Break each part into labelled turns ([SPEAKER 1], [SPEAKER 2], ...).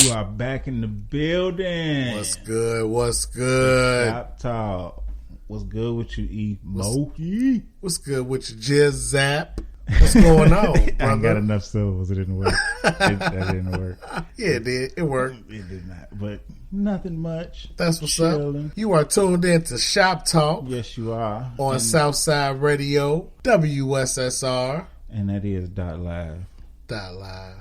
[SPEAKER 1] You are back in the building.
[SPEAKER 2] What's good? What's good?
[SPEAKER 1] ShopTalk. What's good with you, Emoeski?
[SPEAKER 2] What's good with you, Jizz Zap? What's going on, brother?
[SPEAKER 1] I ain't got enough syllables. It didn't work. That didn't work.
[SPEAKER 2] Yeah, it did. It worked.
[SPEAKER 1] It did not. But nothing much.
[SPEAKER 2] That's what's
[SPEAKER 1] Chilling.
[SPEAKER 2] up. You are tuned in to Shop Talk.
[SPEAKER 1] Yes, you are.
[SPEAKER 2] On Southside Radio, WSSR.
[SPEAKER 1] And that is .live.
[SPEAKER 2] .live.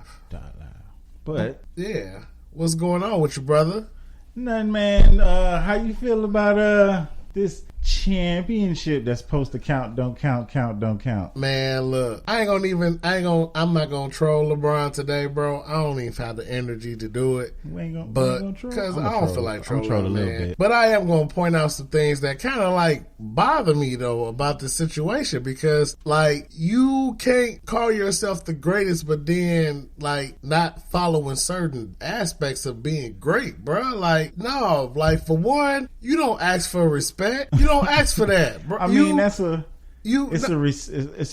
[SPEAKER 1] But
[SPEAKER 2] yeah, what's going on with you, brother?
[SPEAKER 1] Nothing, man. How you feel about this championship that's supposed to count, don't count?
[SPEAKER 2] Man, look, I'm not gonna troll LeBron today, bro. I don't even have the energy to do it. Because I don't feel like trolling,
[SPEAKER 1] a little bit.
[SPEAKER 2] But I am gonna point out some things that kind of like bother me though about the situation, because like you can't call yourself the greatest, but then like not following certain aspects of being great, bro. Like no, like for one, you don't ask for respect. You don't ask for that, bro.
[SPEAKER 1] I mean, it's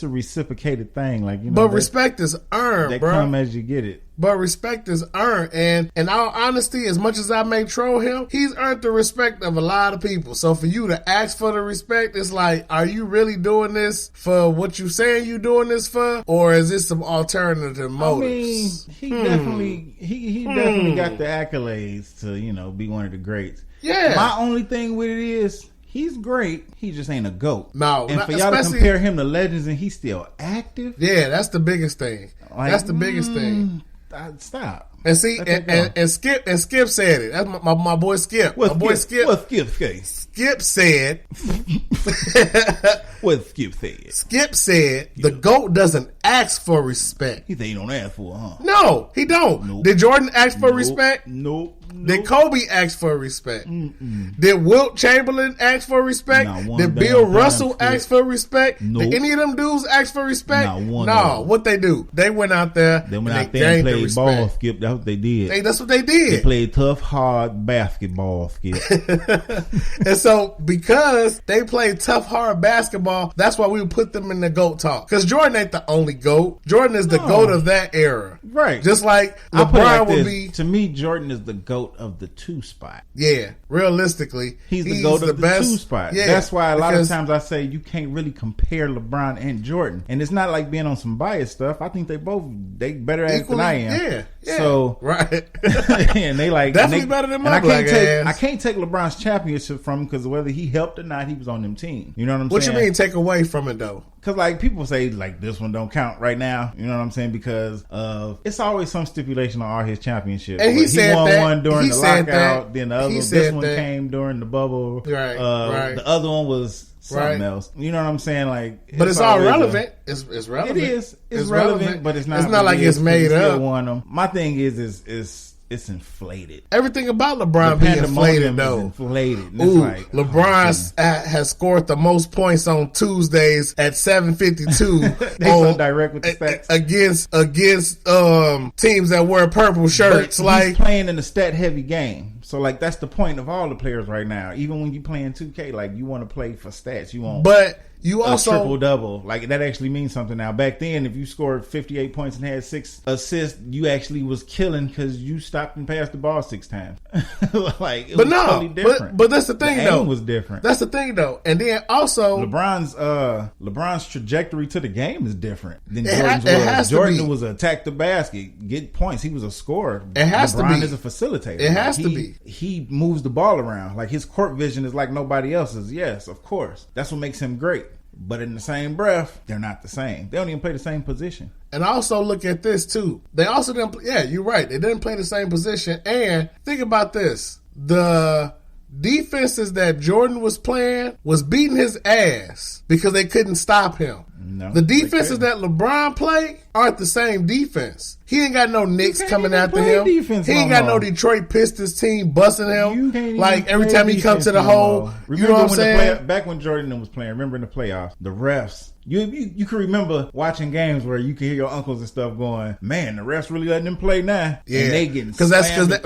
[SPEAKER 1] a reciprocated thing, like, you know.
[SPEAKER 2] But respect is earned, bro.
[SPEAKER 1] Come as you get it.
[SPEAKER 2] But respect is earned, and in all honesty, as much as I may troll him, he's earned the respect of a lot of people. So for you to ask for the respect, it's like, are you really doing this for what you saying you doing this for, or is this some alternative motives?
[SPEAKER 1] I mean, he definitely got the accolades to, you know, be one of the greats.
[SPEAKER 2] Yeah.
[SPEAKER 1] My only thing with it is, he's great. He just ain't a GOAT.
[SPEAKER 2] No.
[SPEAKER 1] And for y'all to compare him to legends and he's still active?
[SPEAKER 2] Yeah, that's the biggest thing. Like, that's the biggest thing.
[SPEAKER 1] Stop.
[SPEAKER 2] And see, and Skip said it. That's my boy Skip.
[SPEAKER 1] What Skip? What Skip
[SPEAKER 2] say? Skip said.
[SPEAKER 1] What Skip said?
[SPEAKER 2] Skip said the GOAT doesn't ask for respect.
[SPEAKER 1] He said he don't ask for it, huh?
[SPEAKER 2] No, he don't. Nope. Did Jordan ask for respect?
[SPEAKER 1] Nope.
[SPEAKER 2] Did Kobe ask for respect? Did Wilt Chamberlain ask for respect? Did Bill Russell ask for respect?
[SPEAKER 1] Nope.
[SPEAKER 2] Did any of them dudes ask for respect?
[SPEAKER 1] No.
[SPEAKER 2] What they do? They went out there and
[SPEAKER 1] played ball, Skip. That's what they did.
[SPEAKER 2] That's what they did.
[SPEAKER 1] They played tough, hard basketball, Skip.
[SPEAKER 2] And so because they played tough, hard basketball, that's why we would put them in the GOAT talk. Because Jordan ain't the only GOAT. Jordan is the GOAT of that era.
[SPEAKER 1] Right.
[SPEAKER 2] Just like LeBron would be.
[SPEAKER 1] To me, Jordan is the GOAT of the 2 spot.
[SPEAKER 2] Yeah, realistically,
[SPEAKER 1] he's the GOAT of the
[SPEAKER 2] best
[SPEAKER 1] 2 spot.
[SPEAKER 2] Yeah,
[SPEAKER 1] that's why a lot of times I say you can't really compare LeBron and Jordan, and it's not like being on some biased stuff. I think they better ass than I am.
[SPEAKER 2] Yeah.
[SPEAKER 1] So
[SPEAKER 2] right,
[SPEAKER 1] and they like
[SPEAKER 2] definitely better than my black ass.
[SPEAKER 1] I can't take LeBron's championship from him because whether he helped or not, he was on them team. You know what I'm saying?
[SPEAKER 2] What you mean take away from it though?
[SPEAKER 1] Because like people say like this one don't count right now. You know what I'm saying? Because it's always some stipulation on all his championships.
[SPEAKER 2] And he
[SPEAKER 1] won one during the lockout. Then the other this one came during the bubble.
[SPEAKER 2] Right.
[SPEAKER 1] The other one was something else. You know what I'm saying? Like,
[SPEAKER 2] but it's all relevant. It's relevant.
[SPEAKER 1] It is. It's relevant, but it's not.
[SPEAKER 2] It's not like it's made up.
[SPEAKER 1] Won them. My thing is it's inflated.
[SPEAKER 2] Everything about LeBron being inflated, though.
[SPEAKER 1] Inflated.
[SPEAKER 2] Ooh, like, LeBron has scored the most points on Tuesdays at 7:52.
[SPEAKER 1] They so direct with the stats
[SPEAKER 2] against teams that wear purple shirts.
[SPEAKER 1] But he's playing in a stat heavy game. So, like, that's the point of all the players right now. Even when you playing 2K, like, you want to play for stats. You want
[SPEAKER 2] you also
[SPEAKER 1] triple-double. Like, that actually means something now. Back then, if you scored 58 points and had 6 assists, you actually was killing because you stopped and passed the ball 6 times. Like, it was totally different.
[SPEAKER 2] But that's the thing,
[SPEAKER 1] the
[SPEAKER 2] though.
[SPEAKER 1] aim was different.
[SPEAKER 2] That's the thing, though. And then also...
[SPEAKER 1] LeBron's trajectory to the game is different than Jordan's was. Jordan was attack the basket, get points. He was a scorer.
[SPEAKER 2] It has to be.
[SPEAKER 1] LeBron is a facilitator.
[SPEAKER 2] It has to be.
[SPEAKER 1] He moves the ball around. Like, his court vision is like nobody else's. Yes, of course. That's what makes him great. But in the same breath, they're not the same. They don't even play the same position.
[SPEAKER 2] And also look at this, too. They also didn't... Yeah, you're right. They didn't play the same position. And think about this. The defenses that Jordan was playing was beating his ass because they couldn't stop him.
[SPEAKER 1] No,
[SPEAKER 2] the defenses that LeBron play aren't the same defense. He ain't got no Knicks coming after him. He ain't got no Detroit Pistons team busting him. Like every time he comes to the hole, you know what I'm saying?
[SPEAKER 1] Back when Jordan was playing, remember in the playoffs, the refs. You can remember watching games where you can hear your uncles and stuff going, man, the refs really letting them play now.
[SPEAKER 2] Yeah,
[SPEAKER 1] and they getting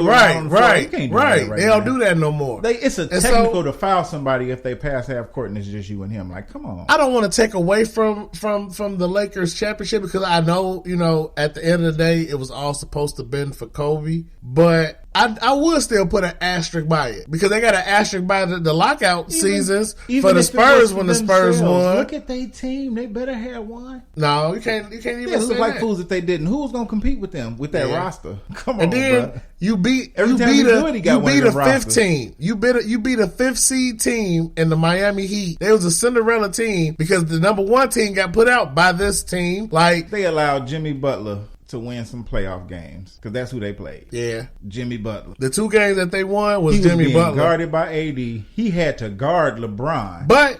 [SPEAKER 2] right. They don't do that no more.
[SPEAKER 1] It's a technical to foul somebody if they pass half court and it's just you and him. Like, come on.
[SPEAKER 2] I don't want to take away from the Lakers championship because I know know, at the end of the day, it was all supposed to have been for Kobe, but I would still put an asterisk by it because they got an asterisk by the lockout seasons for the Spurs when the Spurs won.
[SPEAKER 1] Look at their team; they better have one.
[SPEAKER 2] No, you can't even
[SPEAKER 1] look
[SPEAKER 2] say
[SPEAKER 1] like
[SPEAKER 2] that.
[SPEAKER 1] Fools if they didn't. Who was going to compete with them with that roster? Come on,
[SPEAKER 2] and then
[SPEAKER 1] bro.
[SPEAKER 2] you beat
[SPEAKER 1] Every time
[SPEAKER 2] a
[SPEAKER 1] a
[SPEAKER 2] fifth team. You beat a fifth seed team in the Miami Heat. They was a Cinderella team because the number one team got put out by this team. Like
[SPEAKER 1] they allowed Jimmy Butler to win some playoff games because that's who they played.
[SPEAKER 2] Yeah,
[SPEAKER 1] Jimmy Butler.
[SPEAKER 2] The 2 games that they won was
[SPEAKER 1] he
[SPEAKER 2] Jimmy
[SPEAKER 1] was being
[SPEAKER 2] Butler
[SPEAKER 1] guarded by AD. He had to guard LeBron,
[SPEAKER 2] but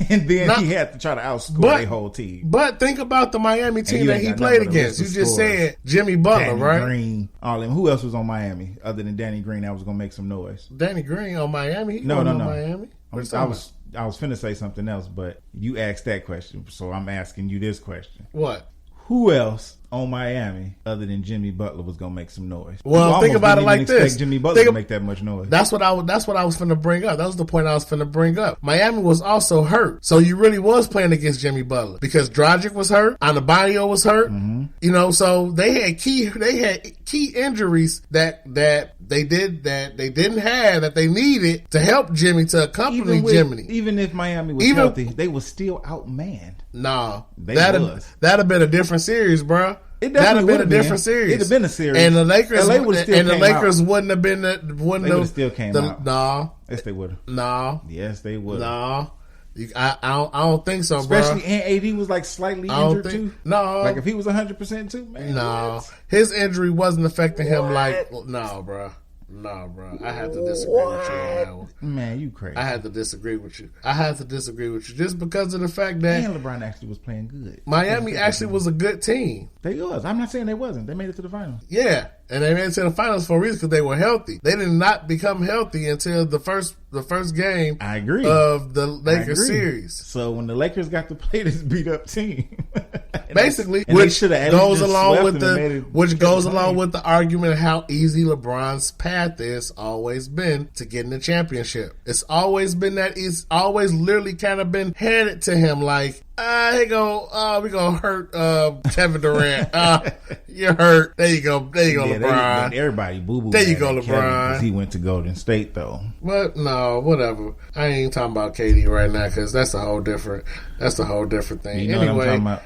[SPEAKER 1] and then he had to try to outscore their whole team.
[SPEAKER 2] But think about the Miami team that he played against. You just said Jimmy Butler,
[SPEAKER 1] Danny
[SPEAKER 2] right?
[SPEAKER 1] Green, all them. Who else was on Miami other than Danny Green? That was going to make some noise.
[SPEAKER 2] Danny Green on Miami?
[SPEAKER 1] No.
[SPEAKER 2] Miami.
[SPEAKER 1] I was finna say something else, but you asked that question, so I'm asking you this question.
[SPEAKER 2] What?
[SPEAKER 1] Who else on Miami other than Jimmy Butler was gonna make some noise?
[SPEAKER 2] Well, think about it like this:
[SPEAKER 1] Jimmy Butler to make that much noise.
[SPEAKER 2] That's what I was finna bring up. That was the point I was finna bring up. Miami was also hurt, so you really was playing against Jimmy Butler because Dragic was hurt, Adebayo was hurt. Mm-hmm. So they had key injuries that they didn't have that they needed to help Jimmy to accompany Jimmy.
[SPEAKER 1] Even if Miami was healthy, they were still outmanned.
[SPEAKER 2] Nah, that'd have been a different series, bro. That'd have been a different series.
[SPEAKER 1] It'd have been a series,
[SPEAKER 2] and the Lakers wouldn't have been
[SPEAKER 1] They would have still came out.
[SPEAKER 2] No,
[SPEAKER 1] yes, they would have.
[SPEAKER 2] No,
[SPEAKER 1] yes, they would.
[SPEAKER 2] No, I don't think so,
[SPEAKER 1] especially
[SPEAKER 2] bro.
[SPEAKER 1] And AD was like slightly injured too.
[SPEAKER 2] No,
[SPEAKER 1] like if he was 100% too, man.
[SPEAKER 2] No, his injury wasn't affecting him like bro. No, bro. I have to disagree with you on that one.
[SPEAKER 1] Man, you crazy.
[SPEAKER 2] I have to disagree with you. Just because of the fact that
[SPEAKER 1] LeBron actually was playing good.
[SPEAKER 2] Miami actually was a good team.
[SPEAKER 1] They was. I'm not saying they wasn't. They made it to the finals.
[SPEAKER 2] Yeah, and they made it to the finals for a reason because they were healthy. They did not become healthy until the first game.
[SPEAKER 1] I agree.
[SPEAKER 2] Of the Lakers series.
[SPEAKER 1] So when the Lakers got to play this beat up team,
[SPEAKER 2] basically, which goes along with the argument of how easy LeBron's path is always been to getting the championship. It's always been that. It's always literally kind of been handed to him like, we gonna hurt Kevin Durant. You're hurt. There you go, LeBron.
[SPEAKER 1] Everybody boo-boo.
[SPEAKER 2] There you go, LeBron.
[SPEAKER 1] Because he went to Golden State though.
[SPEAKER 2] But no, whatever. I ain't talking about KD right now because that's a whole different thing.
[SPEAKER 1] You know
[SPEAKER 2] anyway,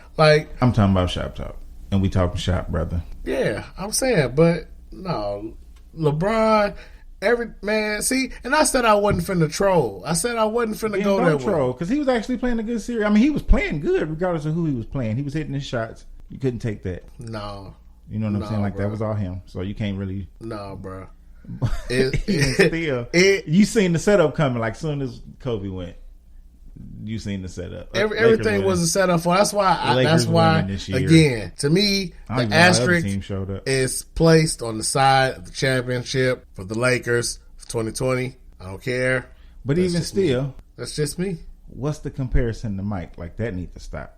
[SPEAKER 1] I'm talking about ShopTalk, and we talking shop, brother.
[SPEAKER 2] Yeah, I'm saying, but no, LeBron. And I said I wasn't finna troll. I said I wasn't finna go there.
[SPEAKER 1] Troll, because he was actually playing a good series. I mean, he was playing good regardless of who he was playing. He was hitting his shots. You couldn't take that.
[SPEAKER 2] No.
[SPEAKER 1] You know what I'm saying? Like, bro. That was all him. So you can't really.
[SPEAKER 2] No, bro.
[SPEAKER 1] You seen the setup coming. Like, soon as Kobe went, you seen the setup.
[SPEAKER 2] Everything was a setup for. That's why. Again, to me, the asterisk is placed on the side of the championship for the Lakers for 2020. I don't care.
[SPEAKER 1] But that's even still,
[SPEAKER 2] me. That's just me.
[SPEAKER 1] What's the comparison to Mike? Like, that needs to stop.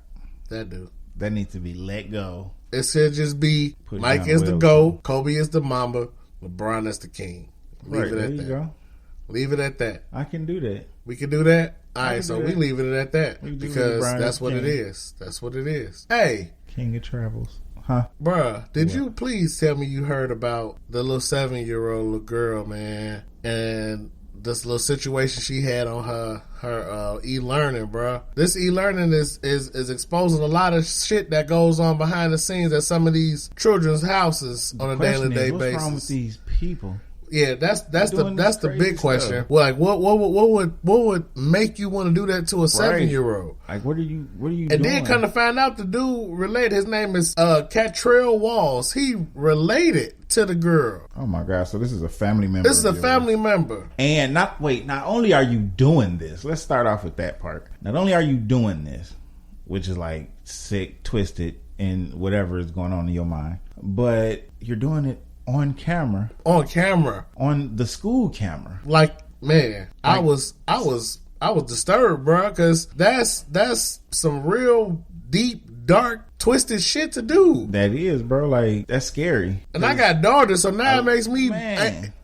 [SPEAKER 2] That
[SPEAKER 1] needs to be let go.
[SPEAKER 2] It should just be Mike is the GOAT, Kobe is the Mamba, LeBron is the king. Leave it at that. Go. Leave it at that.
[SPEAKER 1] I can do that.
[SPEAKER 2] We can do that. All right, so we leave it at that because that's what it is. That's what it is. Hey,
[SPEAKER 1] King of Travels, huh?
[SPEAKER 2] Bruh, did you please tell me you heard about the little 7-year-old little girl, man, and this little situation she had on her e-learning, bruh. This e-learning is exposing a lot of shit that goes on behind the scenes at some of these children's houses on a daily basis.
[SPEAKER 1] What's wrong with these people?
[SPEAKER 2] Yeah, that's the big question. Well, like what would make you want to do that to a 7-year-old?
[SPEAKER 1] Like what are you doing?
[SPEAKER 2] And then come to find out the dude related. His name is Catrell Walls. He related to the girl.
[SPEAKER 1] Oh my God! So this is a family member.
[SPEAKER 2] This is a family member.
[SPEAKER 1] And not only are you doing this, let's start off with that part. Not only are you doing this, which is like sick, twisted, and whatever is going on in your mind, but you're doing it on camera. On the school camera.
[SPEAKER 2] Like, man, I was disturbed, bro, because that's some real deep, dark, twisted shit to do.
[SPEAKER 1] That is, bro. Like, that's scary.
[SPEAKER 2] And I got daughters, so now it makes me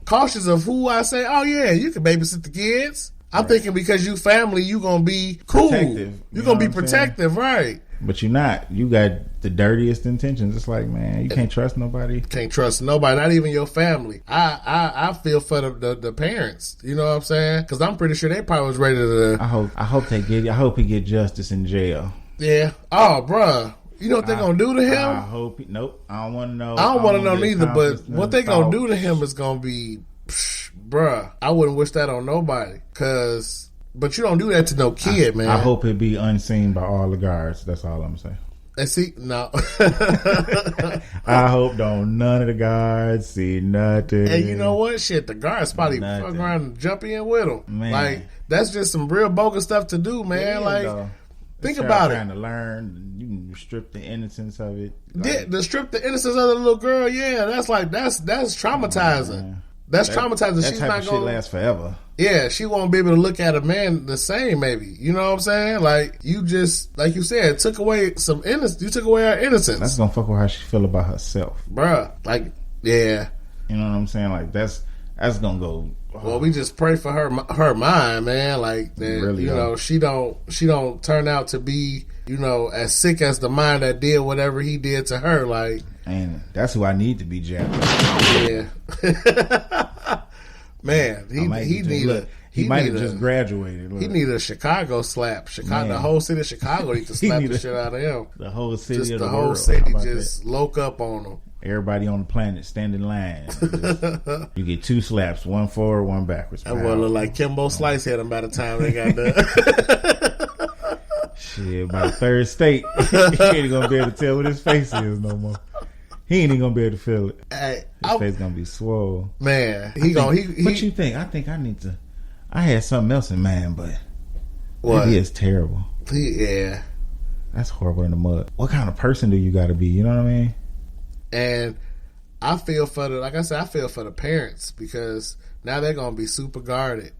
[SPEAKER 2] cautious of who I say, oh yeah, you can babysit the kids. I'm thinking because you family, you gonna be cool. You're gonna be protective, right?
[SPEAKER 1] But you're not. You got the dirtiest intentions. It's like, man, you can't trust nobody.
[SPEAKER 2] Can't trust nobody, not even your family. I feel for the parents. You know what I'm saying? Because I'm pretty sure they probably was ready to.
[SPEAKER 1] I hope he get justice in jail.
[SPEAKER 2] Yeah. Oh, bruh. You know what they're gonna do to him?
[SPEAKER 1] I hope. Nope. I don't want to know.
[SPEAKER 2] I don't want to know neither. But what they gonna do to him is gonna be, bruh. I wouldn't wish that on nobody. But you don't do that to no kid, man.
[SPEAKER 1] I hope it be unseen by all the guards. That's all I'm saying.
[SPEAKER 2] And see, no.
[SPEAKER 1] I hope none of the guards see nothing.
[SPEAKER 2] And you know what? Shit, the guards probably fuck around and jump in with them.
[SPEAKER 1] Man.
[SPEAKER 2] Like, that's just some real bogus stuff to do, man. Think about it.
[SPEAKER 1] Trying to learn, you can strip the innocence of it.
[SPEAKER 2] To strip the innocence of the little girl, yeah, that's traumatizing. That's traumatizing.
[SPEAKER 1] That
[SPEAKER 2] She's
[SPEAKER 1] type
[SPEAKER 2] not
[SPEAKER 1] of
[SPEAKER 2] gonna
[SPEAKER 1] shit lasts forever.
[SPEAKER 2] Yeah, she won't be able to look at a man the same. Maybe, you know what I'm saying? Like, you just, like you said, took away some innocence. You took away her innocence.
[SPEAKER 1] That's gonna fuck with how she feel about herself,
[SPEAKER 2] bruh. Like, yeah,
[SPEAKER 1] you know what I'm saying? Like, that's gonna go.
[SPEAKER 2] Well, we just pray for her mind, man. Like that, really, you know, she don't turn out to be, you know, as sick as the mind that did whatever he did to her. Like,
[SPEAKER 1] and that's who I need to be, Jap.
[SPEAKER 2] Yeah, man, he
[SPEAKER 1] might have just graduated. Look.
[SPEAKER 2] He need a Chicago slap. The whole city of Chicago need to slap the shit out of him.
[SPEAKER 1] The whole city,
[SPEAKER 2] just
[SPEAKER 1] of
[SPEAKER 2] the
[SPEAKER 1] the
[SPEAKER 2] whole
[SPEAKER 1] world.
[SPEAKER 2] city, just loke up on him.
[SPEAKER 1] Everybody on the planet stand in line. You get 2 slaps, one forward, one backwards.
[SPEAKER 2] That boy look like Kimbo Slice hit him by the time they got done.
[SPEAKER 1] Shit, by the third state, he ain't gonna be able to tell what his face is no more. He ain't even gonna be able to feel it. His face gonna be swole.
[SPEAKER 2] Man,
[SPEAKER 1] what you think? I think I need to. I had something else in mind, but
[SPEAKER 2] what?
[SPEAKER 1] Maybe it's terrible.
[SPEAKER 2] Yeah,
[SPEAKER 1] that's horrible in the mud. What kind of person do you got to be? You know what I mean?
[SPEAKER 2] And I feel for I feel for the parents because now they're gonna be super guarded.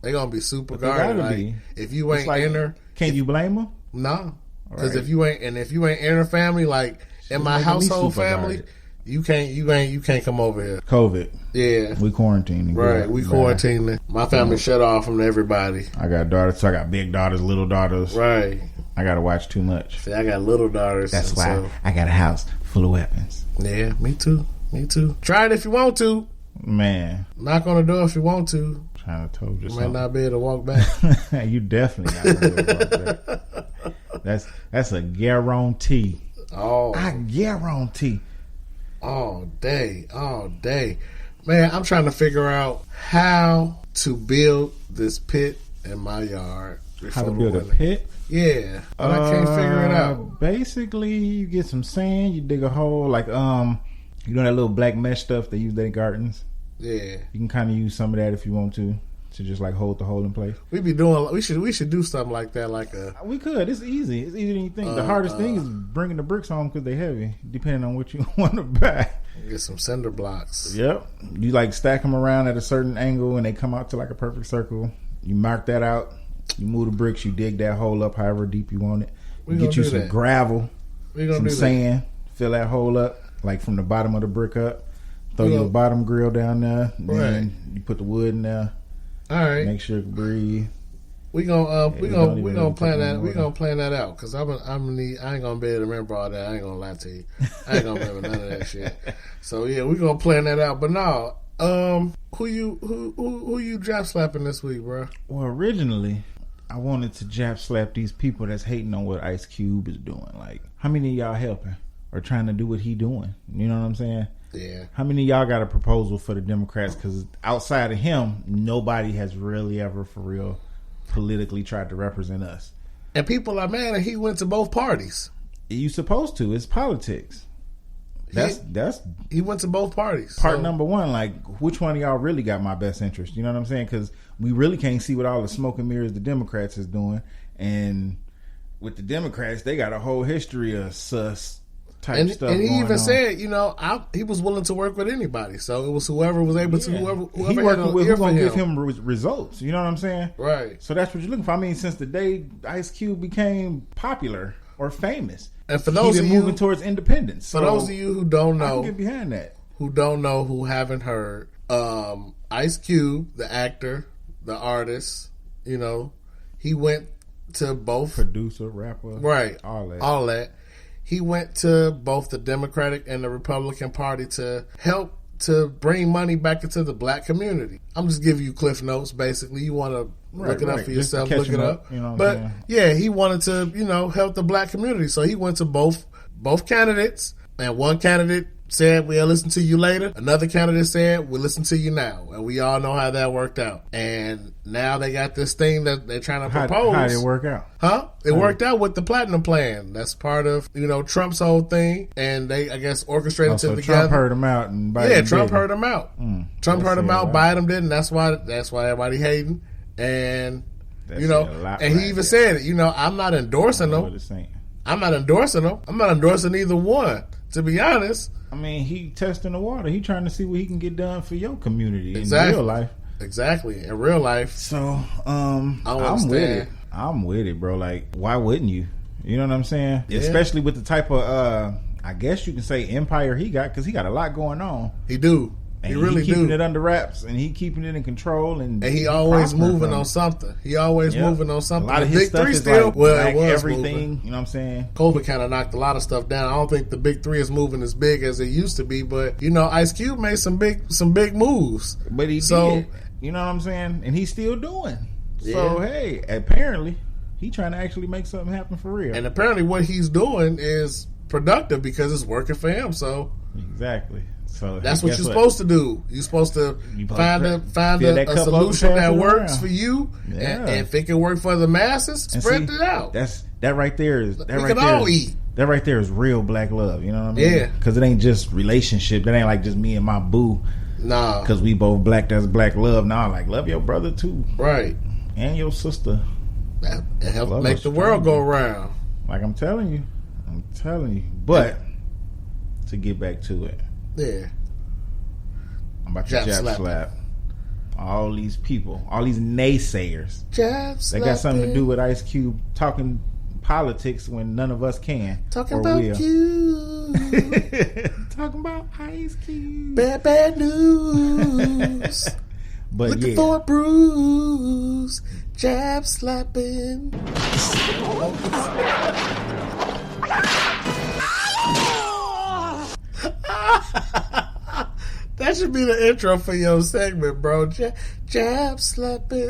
[SPEAKER 2] They're gonna be super guarded. Like, if you ain't in her,
[SPEAKER 1] can you blame them?
[SPEAKER 2] No, because if you ain't in her family, like in my household family, you can't come over here.
[SPEAKER 1] COVID.
[SPEAKER 2] Yeah,
[SPEAKER 1] we quarantining.
[SPEAKER 2] Right, we quarantining. My family shut off from everybody.
[SPEAKER 1] I got daughters, so I got big daughters, little daughters.
[SPEAKER 2] Right.
[SPEAKER 1] I gotta watch too much.
[SPEAKER 2] See, I got little daughters.
[SPEAKER 1] That's why I got a house full of weapons.
[SPEAKER 2] Yeah, me too. Try it if you want to.
[SPEAKER 1] Man.
[SPEAKER 2] Knock on the door if you want to.
[SPEAKER 1] Trying to told you
[SPEAKER 2] might
[SPEAKER 1] something.
[SPEAKER 2] not be able to walk back.
[SPEAKER 1] You definitely not gonna be able to walk back. That's a guarantee.
[SPEAKER 2] Oh.
[SPEAKER 1] I guarantee.
[SPEAKER 2] All day. Man, I'm trying to figure out how to build this pit in my yard.
[SPEAKER 1] How to build a pit?
[SPEAKER 2] Yeah, but I can't figure it out.
[SPEAKER 1] Basically, you get some sand, you dig a hole, like you know that little black mesh stuff they use in gardens.
[SPEAKER 2] Yeah,
[SPEAKER 1] you can kind of use some of that if you want to just like hold the hole in place.
[SPEAKER 2] We should do something like that.
[SPEAKER 1] We could. It's easy. It's easier than you think. The hardest thing is bringing the bricks home because they're heavy, depending on what you want to buy.
[SPEAKER 2] Get some cinder blocks.
[SPEAKER 1] Yep. You like stack them around at a certain angle, and they come out to like a perfect circle. You mark that out. You move the bricks, you dig that hole up however deep you want it. You get you some gravel, some sand, fill that hole up, like from the bottom of the brick up. Throw your bottom grill down there. Then you put the wood in there.
[SPEAKER 2] All right.
[SPEAKER 1] Make sure it can breathe.
[SPEAKER 2] We gonna plan that. We gonna plan that out because I ain't gonna be able to remember all that. I ain't gonna lie to you. I ain't gonna remember none of that shit. So yeah, we gonna plan that out. But no, who you Jap slapping this week, bro?
[SPEAKER 1] Well, originally I wanted to Jap slap these people that's hating on what Ice Cube is doing. Like, how many of y'all helping or trying to do what he doing? You know what I'm saying?
[SPEAKER 2] Yeah.
[SPEAKER 1] How many of y'all got a proposal for the Democrats? Because outside of him, nobody has really ever for real politically tried to represent us.
[SPEAKER 2] And people are mad that he went to both parties.
[SPEAKER 1] You supposed to. It's politics.
[SPEAKER 2] He went to both parties.
[SPEAKER 1] Part number one, like, which one of y'all really got my best interest? You know what I'm saying? Because we really can't see what all the smoke and mirrors the Democrats is doing. And with the Democrats, they got a whole history of sus type stuff. And
[SPEAKER 2] he even said, you know, he was willing to work with anybody. So it was whoever was able to, whoever
[SPEAKER 1] he working with, who's going to give him results. You know what I'm saying?
[SPEAKER 2] Right.
[SPEAKER 1] So that's what you're looking for. I mean, since the day Ice Cube became popular or famous,
[SPEAKER 2] and for those
[SPEAKER 1] of you moving towards independence.
[SPEAKER 2] For those of you who don't know,
[SPEAKER 1] I can get behind that.
[SPEAKER 2] Who haven't heard, Ice Cube, the actor, the artist, you know, he went to both.
[SPEAKER 1] Producer, rapper.
[SPEAKER 2] Right.
[SPEAKER 1] All that.
[SPEAKER 2] He went to both the Democratic and the Republican Party to help to bring money back into the black community. I'm just giving you cliff notes, basically. You want to look it up for yourself, look it up.
[SPEAKER 1] You know
[SPEAKER 2] but yeah, he wanted to, help the black community. So he went to both candidates, and one candidate said, we'll listen to you later. Another candidate said, we'll listen to you now. And we all know how that worked out. And now they got this thing that they're trying to propose.
[SPEAKER 1] How did it work out?
[SPEAKER 2] Huh? It worked out with the Platinum Plan. That's part of, Trump's whole thing. And they, I guess, orchestrated
[SPEAKER 1] so
[SPEAKER 2] together.
[SPEAKER 1] Trump heard him out and Biden
[SPEAKER 2] Trump
[SPEAKER 1] didn't.
[SPEAKER 2] heard him out. Trump heard him out, Biden didn't. That's why everybody hating. And, and he even said it, I'm not endorsing them. I'm not endorsing them. I'm not endorsing either one, to be honest.
[SPEAKER 1] I mean, he testing the water. He trying to see what he can get done for your community in real life.
[SPEAKER 2] Exactly, in real life.
[SPEAKER 1] So, I'm with it. I'm with it, bro. Like, why wouldn't you? You know what I'm saying? Yeah. Especially with the type of, I guess you can say empire he got, because he got a lot going on.
[SPEAKER 2] He do.
[SPEAKER 1] And
[SPEAKER 2] he really
[SPEAKER 1] keeping
[SPEAKER 2] do.
[SPEAKER 1] it under wraps, and he keeping it in control, and
[SPEAKER 2] he always moving on something. He always moving on something.
[SPEAKER 1] A lot of his stuff is
[SPEAKER 2] still,
[SPEAKER 1] like black everything. Moving. You know what I'm saying?
[SPEAKER 2] COVID kind of knocked a lot of stuff down. I don't think the big three is moving as big as it used to be, but Ice Cube made some big moves.
[SPEAKER 1] But he did. You know what I'm saying? And he's still doing. Yeah. So hey, apparently he trying to actually make something happen for real.
[SPEAKER 2] And apparently what he's doing is productive because it's working for him. So
[SPEAKER 1] exactly. So
[SPEAKER 2] that's what you're supposed to do. You're supposed to find a solution that works for you, and if it can work for the masses, spread it out.
[SPEAKER 1] That right there is
[SPEAKER 2] we can all eat.
[SPEAKER 1] That right there is real black love. You know what I mean?
[SPEAKER 2] Yeah.
[SPEAKER 1] Because it ain't just relationship. That ain't like just me and my boo.
[SPEAKER 2] Nah.
[SPEAKER 1] Because we both black. That's black love. Nah, like love your brother too.
[SPEAKER 2] Right.
[SPEAKER 1] And your sister.
[SPEAKER 2] It helps make the world go round.
[SPEAKER 1] Like I'm telling you. But to get back to it.
[SPEAKER 2] Yeah.
[SPEAKER 1] I'm about to jab slap all these people, all these naysayers.
[SPEAKER 2] They
[SPEAKER 1] got something to do with Ice Cube talking politics when none of us can.
[SPEAKER 2] Talking about you.
[SPEAKER 1] Talking about Ice Cube.
[SPEAKER 2] Bad news.
[SPEAKER 1] But
[SPEAKER 2] looking for a bruise. Jab slapping. That should be the intro for your segment, bro. Jab slapping.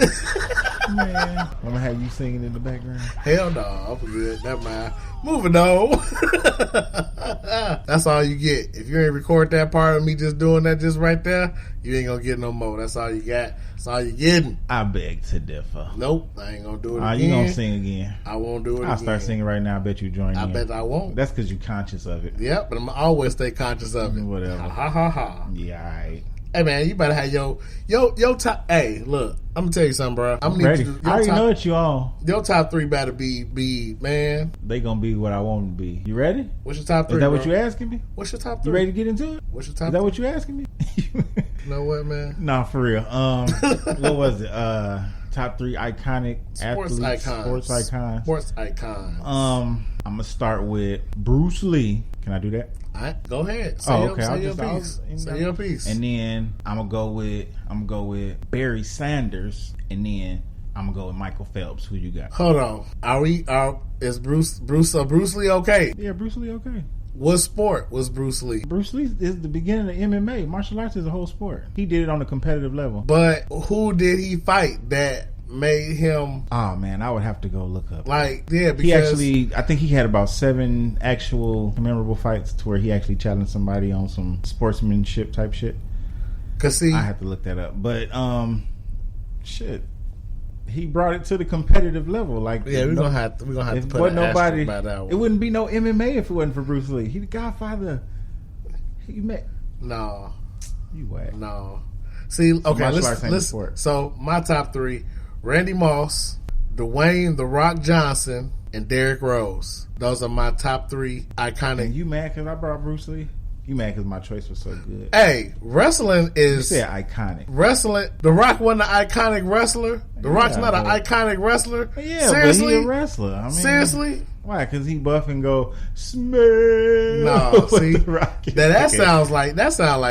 [SPEAKER 1] Man, I'm gonna have you singing in the background.
[SPEAKER 2] Hell no, I'm good. Never mind. Moving on. That's all you get. If you ain't record that part of me just doing that just right there, you ain't gonna get no more. That's all you got. That's all you getting.
[SPEAKER 1] I beg to differ.
[SPEAKER 2] Nope, I ain't gonna do it again.
[SPEAKER 1] You gonna sing again?
[SPEAKER 2] I won't do it
[SPEAKER 1] I'll start singing right now. I bet you join in.
[SPEAKER 2] I bet I won't.
[SPEAKER 1] That's because you're conscious of it.
[SPEAKER 2] Yep, but I'm always stay conscious of it.
[SPEAKER 1] Whatever.
[SPEAKER 2] Ha ha ha.
[SPEAKER 1] Yeah, all right.
[SPEAKER 2] Hey man, you better have your top. Hey, look, I'm gonna tell you something, bro. I'm
[SPEAKER 1] ready. I already know what you on.
[SPEAKER 2] Your top three better be man.
[SPEAKER 1] They gonna be what I want them to be. You ready?
[SPEAKER 2] What's your top three?
[SPEAKER 1] Is that
[SPEAKER 2] bro?
[SPEAKER 1] what you asking me?
[SPEAKER 2] What's your top three?
[SPEAKER 1] You ready to get into it?
[SPEAKER 2] What's your top?
[SPEAKER 1] Is that what you asking me?
[SPEAKER 2] You know what, man?
[SPEAKER 1] Nah, for real. What was it? Top three iconic
[SPEAKER 2] sports
[SPEAKER 1] athletes,
[SPEAKER 2] icons. Sports icons.
[SPEAKER 1] I'm gonna start with Bruce Lee. Can I do that?
[SPEAKER 2] All right, go ahead.
[SPEAKER 1] Say your
[SPEAKER 2] piece. Say your piece.
[SPEAKER 1] And then I'm gonna go with Barry Sanders, and then I'm gonna go with Michael Phelps. Who you got?
[SPEAKER 2] Hold on. Is Bruce Lee okay?
[SPEAKER 1] Yeah, Bruce Lee okay.
[SPEAKER 2] What sport was Bruce Lee?
[SPEAKER 1] Bruce Lee is the beginning of MMA. Martial arts is a whole sport. He did it on a competitive level.
[SPEAKER 2] But who did he fight that made him?
[SPEAKER 1] Oh man, I would have to go look up.
[SPEAKER 2] Like, yeah, because
[SPEAKER 1] I think he had about 7 actual memorable fights to where he actually challenged somebody on some sportsmanship type shit.
[SPEAKER 2] Cause see,
[SPEAKER 1] I have to look that up. But shit, he brought it to the competitive level. Like,
[SPEAKER 2] yeah, we're gonna have to put an asterisk by that one.
[SPEAKER 1] It wouldn't be no MMA if it wasn't for Bruce Lee. He the Godfather. He met.
[SPEAKER 2] No,
[SPEAKER 1] you whack.
[SPEAKER 2] No. See, okay, listen. So my top three: Randy Moss, Dwayne "The Rock" Johnson, and Derrick Rose. Those are my top three iconic.
[SPEAKER 1] And you mad because I brought Bruce Lee? You mad because my choice was so good?
[SPEAKER 2] Hey, wrestling is...
[SPEAKER 1] You said iconic.
[SPEAKER 2] Wrestling... The Rock wasn't an iconic wrestler. The Rock's not an iconic wrestler.
[SPEAKER 1] Yeah,
[SPEAKER 2] seriously?
[SPEAKER 1] but he a wrestler. I mean,
[SPEAKER 2] seriously?
[SPEAKER 1] Why? Because he buff and go smell.
[SPEAKER 2] No, see, that sounds like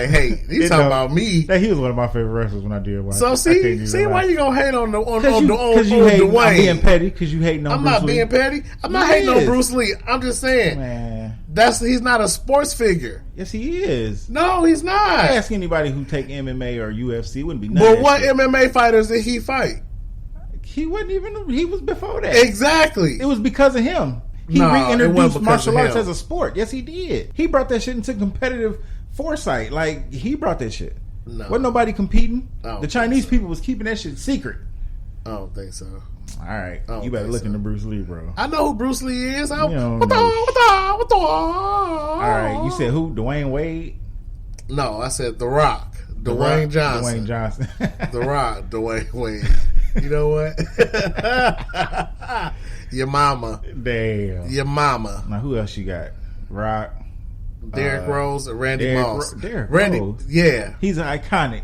[SPEAKER 2] hate. You talking about me?
[SPEAKER 1] He was one of my favorite wrestlers when I did watch.
[SPEAKER 2] So see, why you gonna hate on
[SPEAKER 1] Dwayne? I'm being petty because you hating on.
[SPEAKER 2] I'm
[SPEAKER 1] Bruce
[SPEAKER 2] not
[SPEAKER 1] Lee.
[SPEAKER 2] being petty. I'm not hating on Bruce Lee. I'm just saying,
[SPEAKER 1] man,
[SPEAKER 2] he's not a sports figure.
[SPEAKER 1] Yes, he is.
[SPEAKER 2] No, he's not.
[SPEAKER 1] Ask anybody who take MMA or UFC, wouldn't be nothing.
[SPEAKER 2] But what MMA fighters did he fight?
[SPEAKER 1] He wasn't even. He was before that.
[SPEAKER 2] Exactly.
[SPEAKER 1] It was because of him. He reintroduced martial arts as a sport. Yes, he did. He brought that shit into competitive foresight. Like, he brought that shit.
[SPEAKER 2] No.
[SPEAKER 1] Wasn't nobody competing. The Chinese people was keeping that shit secret.
[SPEAKER 2] I don't think so.
[SPEAKER 1] All right. You better look into Bruce Lee, bro.
[SPEAKER 2] I know who Bruce Lee is.
[SPEAKER 1] All right. You said who? Dwayne Wade?
[SPEAKER 2] No, I said The Rock. Dwayne Johnson.
[SPEAKER 1] Dwayne Johnson.
[SPEAKER 2] The Rock. Dwayne Wade. You know what? Your mama.
[SPEAKER 1] Damn.
[SPEAKER 2] Your mama.
[SPEAKER 1] Now, who else you got? Rock.
[SPEAKER 2] Derrick Rose and Randy Moss.
[SPEAKER 1] Randy Rose?
[SPEAKER 2] Yeah.
[SPEAKER 1] He's an iconic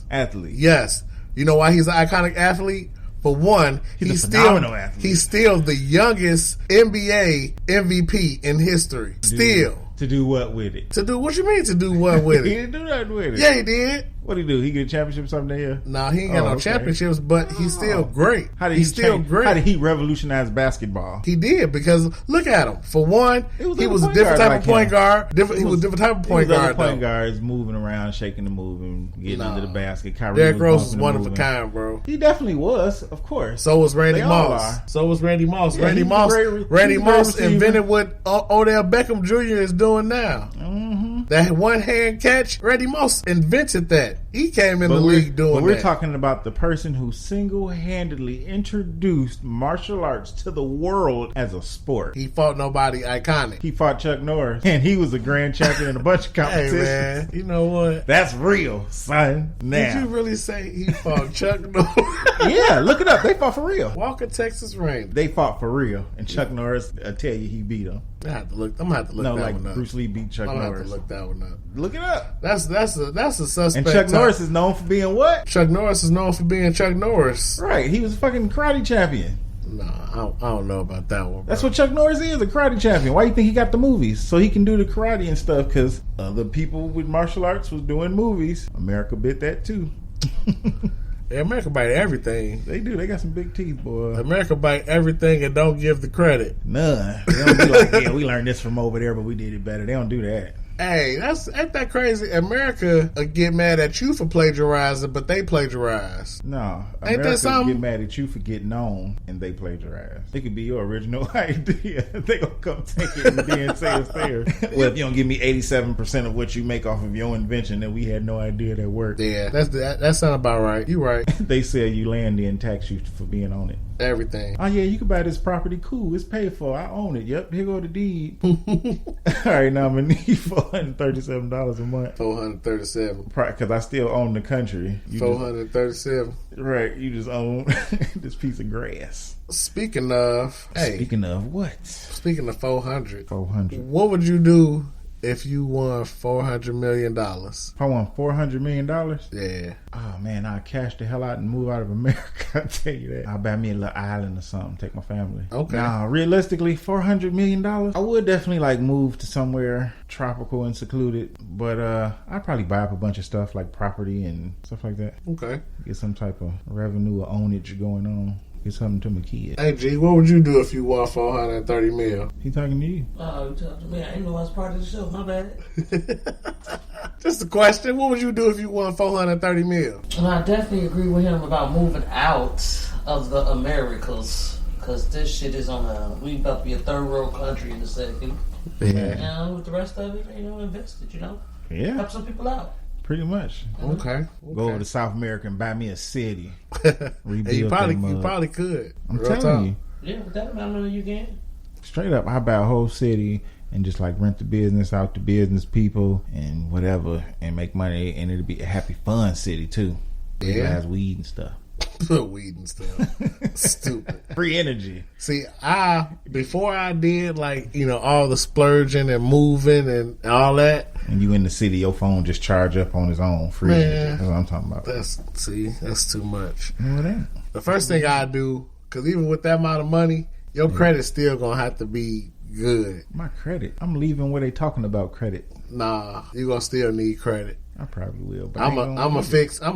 [SPEAKER 2] athlete.
[SPEAKER 1] Yes.
[SPEAKER 2] You know why he's an iconic athlete? For one, he's
[SPEAKER 1] a phenomenal athlete.
[SPEAKER 2] He's still the youngest NBA MVP in history. Still.
[SPEAKER 1] To do what with it?
[SPEAKER 2] To do what you mean to do what with it?
[SPEAKER 1] He didn't do nothing with it.
[SPEAKER 2] Yeah, he did.
[SPEAKER 1] What'd he do? He get a championship or something there?
[SPEAKER 2] No, he ain't got no championships, but he's still great. He's still great.
[SPEAKER 1] How did he revolutionize basketball?
[SPEAKER 2] He did, because look at him. For one, he was a different type of point guard. He was a different type of point guard.
[SPEAKER 1] Point guards moving around, shaking and moving, getting into the basket.
[SPEAKER 2] Derrick Rose was one of a kind, bro.
[SPEAKER 1] He definitely was, of course.
[SPEAKER 2] So was Randy Moss. Yeah, Randy Moss invented what Odell Beckham Jr. is doing now.
[SPEAKER 1] Mm-hmm.
[SPEAKER 2] That one hand catch, Randy Moss invented that. He came in the league doing that.
[SPEAKER 1] We're talking about the person who single-handedly introduced martial arts to the world as a sport.
[SPEAKER 2] He fought nobody iconic.
[SPEAKER 1] He fought Chuck Norris, and he was a grand champion in a bunch of competitions.
[SPEAKER 2] Hey, man, you know what?
[SPEAKER 1] That's real, son. Now.
[SPEAKER 2] Did you really say he fought Chuck Norris?
[SPEAKER 1] Yeah, look it up. They fought for real.
[SPEAKER 2] Walker, Texas Rangers.
[SPEAKER 1] They fought for real, and Chuck Norris, I tell you, he beat him.
[SPEAKER 2] I'm gonna have to look that one up.
[SPEAKER 1] Bruce Lee beat Chuck Norris.
[SPEAKER 2] I'm gonna have to look that one up.
[SPEAKER 1] Look it up.
[SPEAKER 2] That's a suspect.
[SPEAKER 1] And Chuck Norris is known for being what?
[SPEAKER 2] Chuck Norris is known for being Chuck Norris.
[SPEAKER 1] Right. He was a fucking karate champion.
[SPEAKER 2] No, I don't know about that one, bro.
[SPEAKER 1] That's what Chuck Norris is, a karate champion. Why do you think he got the movies? So he can do the karate and stuff, because other people with martial arts was doing movies. America bit that too.
[SPEAKER 2] Yeah, America bite everything.
[SPEAKER 1] They do. They got some big teeth, boy.
[SPEAKER 2] America bite everything and don't give the credit.
[SPEAKER 1] None. They don't be like, yeah, we learned this from over there, but we did it better. They don't do that.
[SPEAKER 2] Hey, ain't that crazy? America get mad at you for plagiarizing, but they plagiarize.
[SPEAKER 1] No,
[SPEAKER 2] ain't that something?
[SPEAKER 1] Get mad at you for getting on, and they plagiarize. It could be your original idea. They gonna come take it and then say it's theirs. Well, if you don't give me 87% of what you make off of your invention, then we had no idea that worked.
[SPEAKER 2] Yeah, that sounds about right. You right.
[SPEAKER 1] They sell you land and tax you for being on it.
[SPEAKER 2] Everything.
[SPEAKER 1] Oh yeah, you can buy this property. Cool, it's paid for. I own it. Yep, here go the deed. All right, now I'm gonna need $437 a month.
[SPEAKER 2] $437.
[SPEAKER 1] Because I still own the country.
[SPEAKER 2] $437.
[SPEAKER 1] Right, you just own this piece of grass.
[SPEAKER 2] Speaking of
[SPEAKER 1] what?
[SPEAKER 2] Speaking of 400.
[SPEAKER 1] What
[SPEAKER 2] would you do if you won $400 million?
[SPEAKER 1] If I won $400 million?
[SPEAKER 2] Yeah.
[SPEAKER 1] Oh man, I'd cash the hell out and move out of America. I'll tell you that. I'll buy me a little island or something, take my family.
[SPEAKER 2] Okay.
[SPEAKER 1] Now, realistically, $400 million, I would definitely move to somewhere tropical and secluded. But I'd probably buy up a bunch of stuff like property and stuff like that.
[SPEAKER 2] Okay.
[SPEAKER 1] Get some type of revenue or ownage going on. Get something to my kids.
[SPEAKER 2] Hey, G, what would you do if you won $430 million?
[SPEAKER 1] He talking to you.
[SPEAKER 3] Oh, you talking to me? I didn't know I was part of the show. My bad.
[SPEAKER 2] Just a question. What would you do if you won $430 million?
[SPEAKER 3] Well, I definitely agree with him about moving out of the Americas, because this shit is we about to be a third world country in a second.
[SPEAKER 1] Yeah.
[SPEAKER 3] And with the rest of it, invest it,
[SPEAKER 1] Yeah.
[SPEAKER 3] Help some people out.
[SPEAKER 1] Pretty much.
[SPEAKER 2] Okay.
[SPEAKER 1] Go over to South America and buy me a city. Rebuild
[SPEAKER 2] you probably could.
[SPEAKER 1] I'm telling you.
[SPEAKER 3] Yeah, with that amount of money you can.
[SPEAKER 1] Straight up, I buy a whole city and just rent the business out to business people and whatever and make money, and it'll be a happy, fun city too. Legalize weed and stuff.
[SPEAKER 2] Weed and stuff. Stupid.
[SPEAKER 1] Free energy.
[SPEAKER 2] See, before I did all the splurging and moving and all that.
[SPEAKER 1] And you in the city, your phone just charge up on its own. Free energy. That's what I'm talking about.
[SPEAKER 2] That's too much.
[SPEAKER 1] No, it ain't.
[SPEAKER 2] The first thing I do, because even with that amount of money, Your credit's still gonna have to be good.
[SPEAKER 1] My credit. I'm leaving where they talking about credit.
[SPEAKER 2] Nah, you gonna still need credit.
[SPEAKER 1] I probably will. But
[SPEAKER 2] I'm a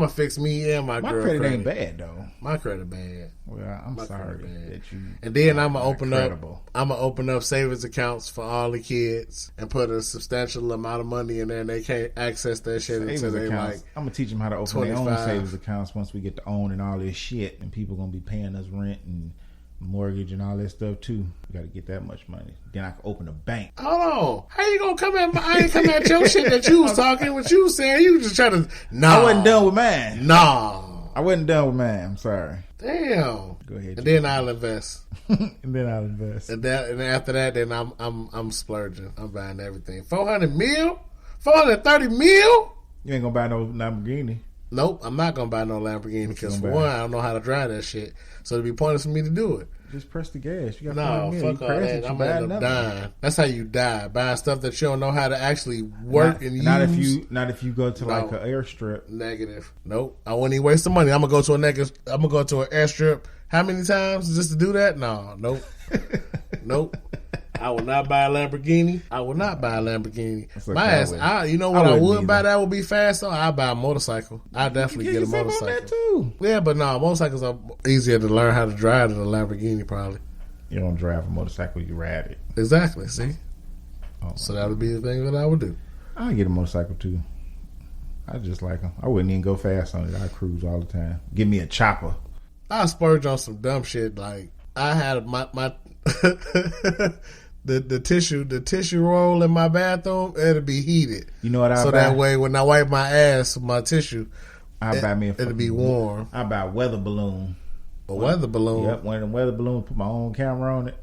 [SPEAKER 2] fix me and my girl
[SPEAKER 1] credit
[SPEAKER 2] credit.
[SPEAKER 1] Ain't bad though.
[SPEAKER 2] My credit bad.
[SPEAKER 1] Well, I'm
[SPEAKER 2] My
[SPEAKER 1] sorry
[SPEAKER 2] credit
[SPEAKER 1] that you.
[SPEAKER 2] And then I'm gonna
[SPEAKER 1] credible.
[SPEAKER 2] open up savings accounts for all the kids and put a substantial amount of money in there, and they can't access that shit until they like.
[SPEAKER 1] I'm gonna teach them how to open
[SPEAKER 2] 25.
[SPEAKER 1] their own savings accounts once we get to own and all this shit, and people gonna be paying us rent and mortgage and all that stuff too. We got to get that much money. Then I can open a bank.
[SPEAKER 2] Hold on, how you gonna come at? I ain't come at your shit that you was talking. What you was saying? You was just trying to. Nah,
[SPEAKER 1] I wasn't done with mine.
[SPEAKER 2] Nah,
[SPEAKER 1] I wasn't done with mine. I'm sorry.
[SPEAKER 2] Damn.
[SPEAKER 1] Go ahead.
[SPEAKER 2] And then I'll invest.
[SPEAKER 1] And then I'll invest.
[SPEAKER 2] And after that, then I'm splurging. I'm buying everything. 400 mil, 430 mil.
[SPEAKER 1] You ain't gonna buy no Lamborghini.
[SPEAKER 2] Nope, I'm not gonna buy no Lamborghini because for one, I don't know how to drive that shit. So it'd be pointless for me to do it.
[SPEAKER 1] Just press the gas. You got
[SPEAKER 2] No, fuck all that. I'm gonna end up dying. That's how you die, buying stuff that you don't know how to actually work and use.
[SPEAKER 1] Not if you go to like an airstrip.
[SPEAKER 2] Negative. Nope. I wouldn't even waste the money. I'm gonna go to an airstrip. How many times just to do that? No. Nope. Nope. I will not buy a Lamborghini. My ass, you know what I would buy that would be fast though? I'd buy a motorcycle. I'd definitely get a motorcycle.
[SPEAKER 1] On that too.
[SPEAKER 2] Yeah, but no, motorcycles are easier to learn how to drive than a Lamborghini probably.
[SPEAKER 1] You don't drive a motorcycle, you ride it.
[SPEAKER 2] Exactly, see?
[SPEAKER 1] Oh,
[SPEAKER 2] so that would be the thing that I would do.
[SPEAKER 1] I'd get a motorcycle too. I just like them. I wouldn't even go fast on it. I cruise all the time. Give me a chopper.
[SPEAKER 2] I splurge on some dumb shit like I had my the tissue roll in my bathroom, it'll be heated.
[SPEAKER 1] You know what I
[SPEAKER 2] so
[SPEAKER 1] buy?
[SPEAKER 2] That way when I wipe my ass with my tissue,
[SPEAKER 1] it'll
[SPEAKER 2] be warm.
[SPEAKER 1] I buy a weather balloon.
[SPEAKER 2] Weather balloon?
[SPEAKER 1] Yep, one of them weather balloons, put my own camera on it.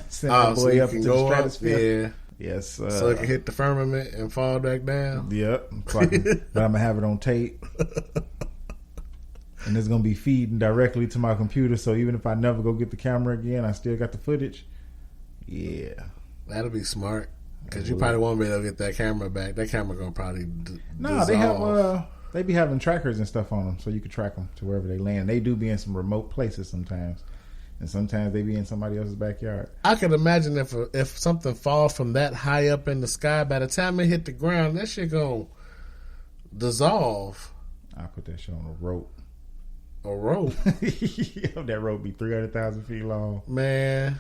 [SPEAKER 1] Send the boy up to the stratosphere.
[SPEAKER 2] Yeah.
[SPEAKER 1] Yes.
[SPEAKER 2] So it can hit the firmament and fall back down.
[SPEAKER 1] Yep. But I'm gonna have it on tape. And it's gonna be feeding directly to my computer, so even if I never go get the camera again, I still got the footage. Yeah,
[SPEAKER 2] that'll be smart because you probably won't be able to get that camera back. That camera gonna probably
[SPEAKER 1] dissolve. They be having trackers and stuff on them, so you can track them to wherever they land. They do be in some remote places sometimes, and sometimes they be in somebody else's backyard.
[SPEAKER 2] I could imagine if something falls from that high up in the sky, by the time it hit the ground, that shit gonna dissolve.
[SPEAKER 1] I put that shit on a rope.
[SPEAKER 2] A rope?
[SPEAKER 1] That rope be 300,000 feet long.
[SPEAKER 2] Man.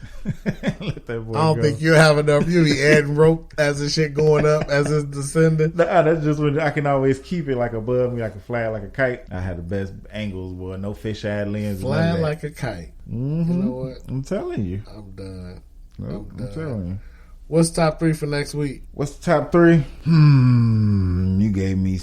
[SPEAKER 1] Let that boy
[SPEAKER 2] I don't think you'll have enough. You'll be adding rope as the shit going up, as it's descending.
[SPEAKER 1] Nah, that's just when I can always keep it like above me, like a fly like a kite. I had the best angles, boy. No fisheye lens.
[SPEAKER 2] Fly like a kite.
[SPEAKER 1] Mm-hmm.
[SPEAKER 2] You know what?
[SPEAKER 1] I'm telling you.
[SPEAKER 2] I'm done.
[SPEAKER 1] I'm telling you.
[SPEAKER 2] What's top 3 for next week?
[SPEAKER 1] What's the top 3? You gave me...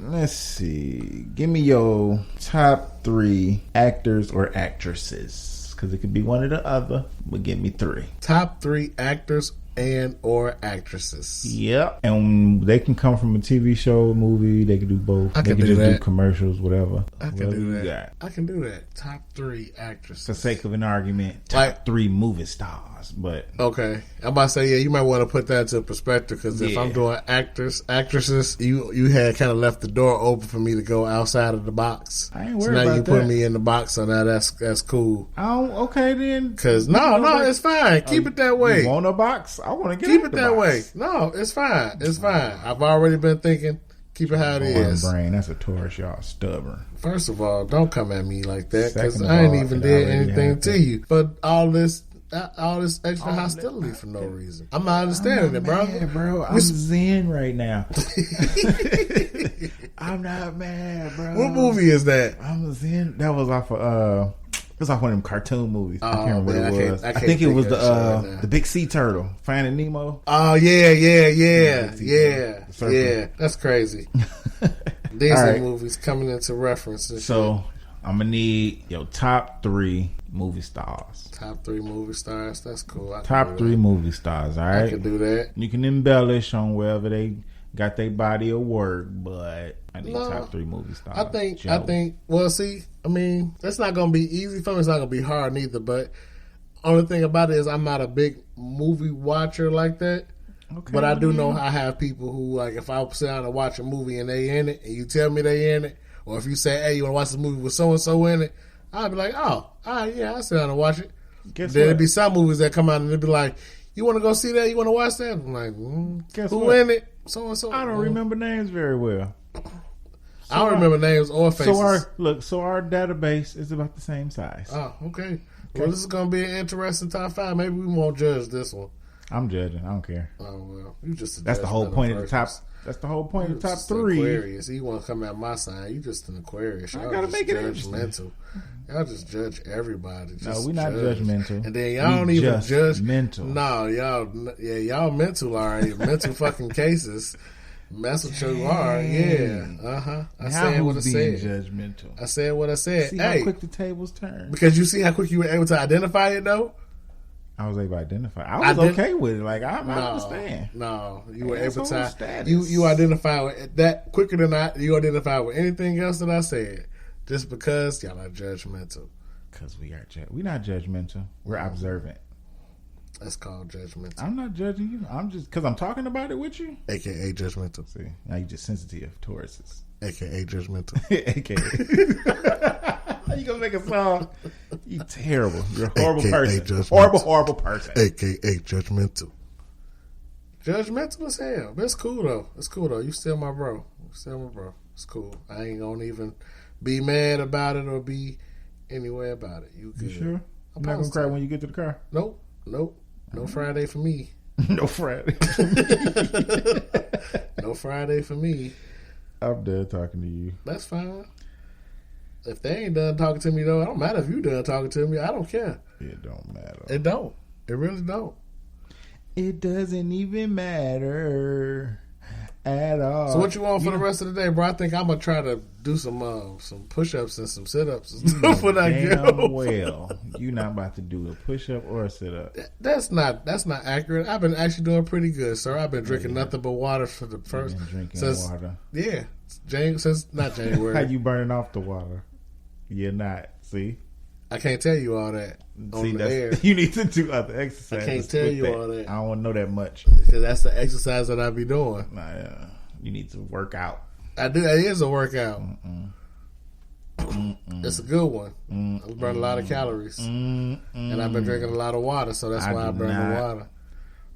[SPEAKER 1] Let's see. Give me your top 3 actors or actresses. Because it could be one or the other. But give me 3.
[SPEAKER 2] Top 3 actors and or actresses.
[SPEAKER 1] Yep. And they can come from a TV show, movie. They can do both. They can just do commercials, whatever.
[SPEAKER 2] I can do that. I can do that. Top 3 actresses.
[SPEAKER 1] For the sake of an argument, top 3 movie stars. But
[SPEAKER 2] okay, I'm about to say, yeah, you might want to put that into perspective because if I'm doing actresses, you had kind of left the door open for me to go outside of the box.
[SPEAKER 1] I ain't worried about that.
[SPEAKER 2] So now you put me in the box, so now that's cool.
[SPEAKER 1] Oh, okay then.
[SPEAKER 2] Because no, it's fine. Keep it that way.
[SPEAKER 1] You want a box? I want to
[SPEAKER 2] keep it that way. No, it's fine. It's fine. I've already been thinking. Keep it how it is.
[SPEAKER 1] Brain, that's a Taurus, y'all stubborn.
[SPEAKER 2] First of all, don't come at me like that because I ain't even did anything to you. But all this extra hostility for no reason. I'm not understanding it, bro.
[SPEAKER 1] Bro, I'm zen right now. I'm not mad, bro.
[SPEAKER 2] What movie is that?
[SPEAKER 1] I'm zen. That was off of it was off one of them cartoon movies. I can't remember what it was. I think it was the Big Sea Turtle, Finding Nemo.
[SPEAKER 2] Oh yeah. That's crazy. Disney movies coming into reference. And
[SPEAKER 1] so
[SPEAKER 2] shit.
[SPEAKER 1] I'm gonna need your top 3 movie stars.
[SPEAKER 2] Top 3 movie stars. That's cool.
[SPEAKER 1] Top 3 movie stars. All right,
[SPEAKER 2] I can do that.
[SPEAKER 1] You can embellish on wherever they got their body of work, but I need top 3 movie stars.
[SPEAKER 2] I think. Well, see, I mean, that's not gonna be easy for me. It's not gonna be hard neither. But only thing about it is I'm not a big movie watcher like that. Okay, but I do know I have people who, like, if I sit down and watch a movie and they in it, and you tell me they in it, or if you say, hey, you want to watch this movie with so and so in it, I'll be like, oh, all right, yeah, I'll sit down and watch it.
[SPEAKER 1] Guess
[SPEAKER 2] There'd
[SPEAKER 1] what?
[SPEAKER 2] be some movies that come out and they'd be like, "You want to go see that? You want to watch that?" I'm like,
[SPEAKER 1] Guess
[SPEAKER 2] who
[SPEAKER 1] what?
[SPEAKER 2] in it? So and so.
[SPEAKER 1] I don't remember names very well.
[SPEAKER 2] I don't remember names or faces.
[SPEAKER 1] So our database is about the same size.
[SPEAKER 2] Oh, okay. Well, this is gonna be an interesting top 5. Maybe we won't judge this one.
[SPEAKER 1] I'm judging. I don't care.
[SPEAKER 2] Oh well, you just
[SPEAKER 1] That's the whole point of the top. That's the whole point of the top 3.
[SPEAKER 2] Aquarius. You want to come at my side? You just an Aquarius. Y'all
[SPEAKER 1] gotta
[SPEAKER 2] just
[SPEAKER 1] make it
[SPEAKER 2] judgmental. Y'all just judge everybody.
[SPEAKER 1] No, we're not judgmental.
[SPEAKER 2] And then y'all don't even judge
[SPEAKER 1] mental.
[SPEAKER 2] No, y'all mental. All right, mental fucking cases. That's what you are. Yeah. I said what I said.
[SPEAKER 1] Judgmental.
[SPEAKER 2] I said what I said.
[SPEAKER 1] See how quick the tables turn.
[SPEAKER 2] Because you see how quick you were able to identify it, though.
[SPEAKER 1] I was able to identify. I was okay with it. Like I understand.
[SPEAKER 2] No, you were able to.
[SPEAKER 1] Status.
[SPEAKER 2] You identify with that quicker than you identify with anything else that I said. Just because y'all are judgmental.
[SPEAKER 1] Because we're not judgmental. We're observant.
[SPEAKER 2] That's called judgmental.
[SPEAKER 1] I'm not judging you. I'm just because I'm talking about it with you.
[SPEAKER 2] AKA judgmental.
[SPEAKER 1] See, now you just sensitive towards this.
[SPEAKER 2] AKA judgmental.
[SPEAKER 1] AKA. How you gonna make a song? You terrible. You're a horrible
[SPEAKER 2] AKA
[SPEAKER 1] person.
[SPEAKER 2] Judgmental.
[SPEAKER 1] Horrible person.
[SPEAKER 2] AKA judgmental. Judgmental as hell. But it's cool though. You still my bro. It's cool. I ain't gonna even be mad about it or be anyway about it. You good?
[SPEAKER 1] You sure? You're not gonna cry when you get to the car?
[SPEAKER 2] Nope. No Friday for me.
[SPEAKER 1] No Friday.
[SPEAKER 2] No Friday for me.
[SPEAKER 1] I'm done talking to you.
[SPEAKER 2] That's fine. If they ain't done talking to me though, it don't matter if you done talking to me. I don't care.
[SPEAKER 1] It don't matter.
[SPEAKER 2] It don't. It really don't.
[SPEAKER 1] It doesn't even matter at all.
[SPEAKER 2] So what you want for the rest of the day, bro? I think I'm gonna try to do some push-ups and some sit-ups and stuff when I go.
[SPEAKER 1] Well, you're not about to do a push-up or a sit-up.
[SPEAKER 2] That's not accurate. I've been actually doing pretty good, sir. I've been drinking nothing but water for the first
[SPEAKER 1] water.
[SPEAKER 2] Yeah, since not January.
[SPEAKER 1] How you burning off the water? You're not. See,
[SPEAKER 2] I can't tell you all that on the air.
[SPEAKER 1] You need to do other exercises.
[SPEAKER 2] I can't tell you all that.
[SPEAKER 1] I don't want to know that much
[SPEAKER 2] because that's the exercise that I be doing.
[SPEAKER 1] You need to work out.
[SPEAKER 2] I do. It is a workout. It's a good one. I burn a lot of calories, and I've been drinking a lot of water, so that's why I burn the water.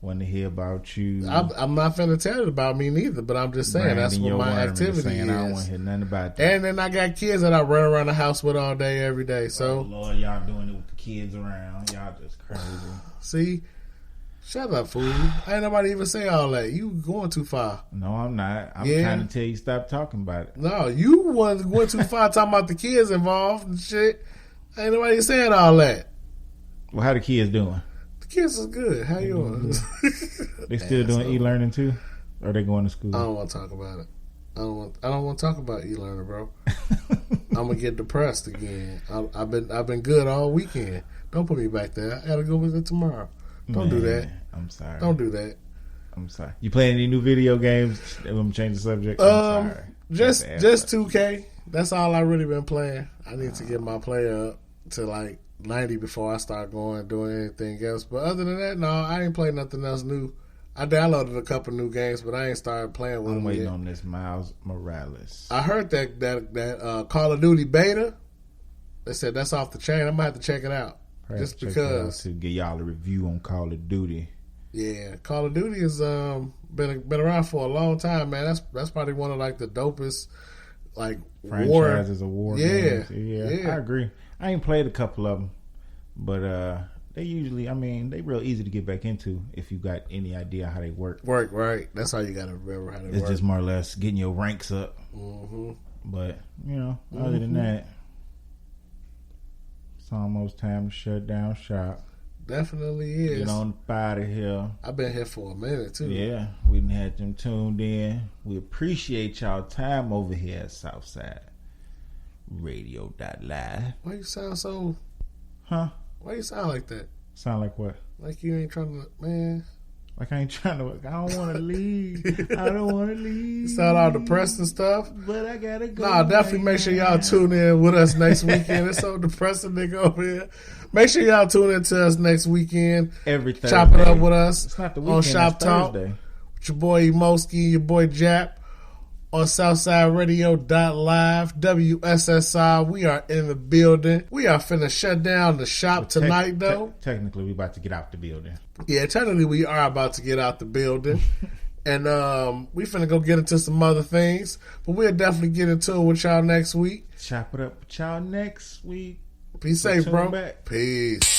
[SPEAKER 1] Want to hear about you?
[SPEAKER 2] I'm not finna tell you about me neither, but I'm just saying that's what my activity is.
[SPEAKER 1] I don't want to hear nothing about that.
[SPEAKER 2] And then I got kids that I run around the house with all day, every day. So,
[SPEAKER 1] Lord, y'all doing it with the kids around. Y'all just crazy.
[SPEAKER 2] See, shut up, fool. Ain't nobody even say all that. You going too far.
[SPEAKER 1] No, I'm not. I'm trying to tell you stop talking about it.
[SPEAKER 2] No, you went too far talking about the kids involved and shit. Ain't nobody saying all that.
[SPEAKER 1] Well, how the kids doing?
[SPEAKER 2] Kids is good. How you doing?
[SPEAKER 1] They still doing e-learning too? Or are they going to school?
[SPEAKER 2] I don't want to talk about it. I don't want to talk about e-learning, bro. I'm gonna get depressed again. I've been good all weekend. Don't put me back there. I gotta go with it tomorrow. Don't do that.
[SPEAKER 1] I'm sorry.
[SPEAKER 2] Don't do that.
[SPEAKER 1] I'm sorry. You playing any new video games? I'm gonna change the subject. I'm sorry.
[SPEAKER 2] Just 2K. That's all I really been playing. I need to get my player up to like 90 before I start doing anything else. But other than that, no, I ain't playing nothing else new. I downloaded a couple new games, but I ain't started playing with them.
[SPEAKER 1] I'm waiting
[SPEAKER 2] yet.
[SPEAKER 1] on this Miles Morales.
[SPEAKER 2] I heard that Call of Duty beta. They said that's off the chain. I'm gonna have to check it out. Just because
[SPEAKER 1] to get y'all a review on Call of Duty.
[SPEAKER 2] Yeah, Call of Duty has been around for a long time, man. That's probably one of like the dopest like
[SPEAKER 1] franchises of war
[SPEAKER 2] games.
[SPEAKER 1] Yeah, I agree. I ain't played a couple of them, but they usually, they real easy to get back into if you got any idea how they work.
[SPEAKER 2] Right. That's all you got to remember how they work.
[SPEAKER 1] It's just more or less getting your ranks up.
[SPEAKER 2] Mm-hmm.
[SPEAKER 1] But, other than that, it's almost time to shut down shop.
[SPEAKER 2] Definitely is.
[SPEAKER 1] Get on out of here.
[SPEAKER 2] I've been here for a minute, too.
[SPEAKER 1] Yeah, we done had them tuned in. We appreciate y'all time over here at Southside Radio.live.
[SPEAKER 2] Why you sound so...
[SPEAKER 1] Huh?
[SPEAKER 2] Why you sound like that?
[SPEAKER 1] Sound like what?
[SPEAKER 2] Like you ain't trying to... Man...
[SPEAKER 1] Like I ain't trying to... I don't want to leave. I don't want to leave.
[SPEAKER 2] You sound all depressed and stuff.
[SPEAKER 1] But I gotta go.
[SPEAKER 2] Nah, definitely make sure y'all tune in with us next weekend. It's so depressing, nigga, over here. Make sure y'all tune in to us next weekend.
[SPEAKER 1] Every Thursday.
[SPEAKER 2] Chop it up with us.
[SPEAKER 1] It's not the weekend,
[SPEAKER 2] on ShopTalk.
[SPEAKER 1] Thursday.
[SPEAKER 2] With your boy Emoeski, your boy Jap. on SouthsideRadio.live, WSSI. We are in the building. We are finna shut down the shop tonight, though.
[SPEAKER 1] Technically, we about to get out the building.
[SPEAKER 2] Yeah, technically, we are about to get out the building. And we finna go get into some other things. But we'll definitely get into it with y'all next week.
[SPEAKER 1] Chop it up with y'all next week.
[SPEAKER 2] Be safe, bro. Peace.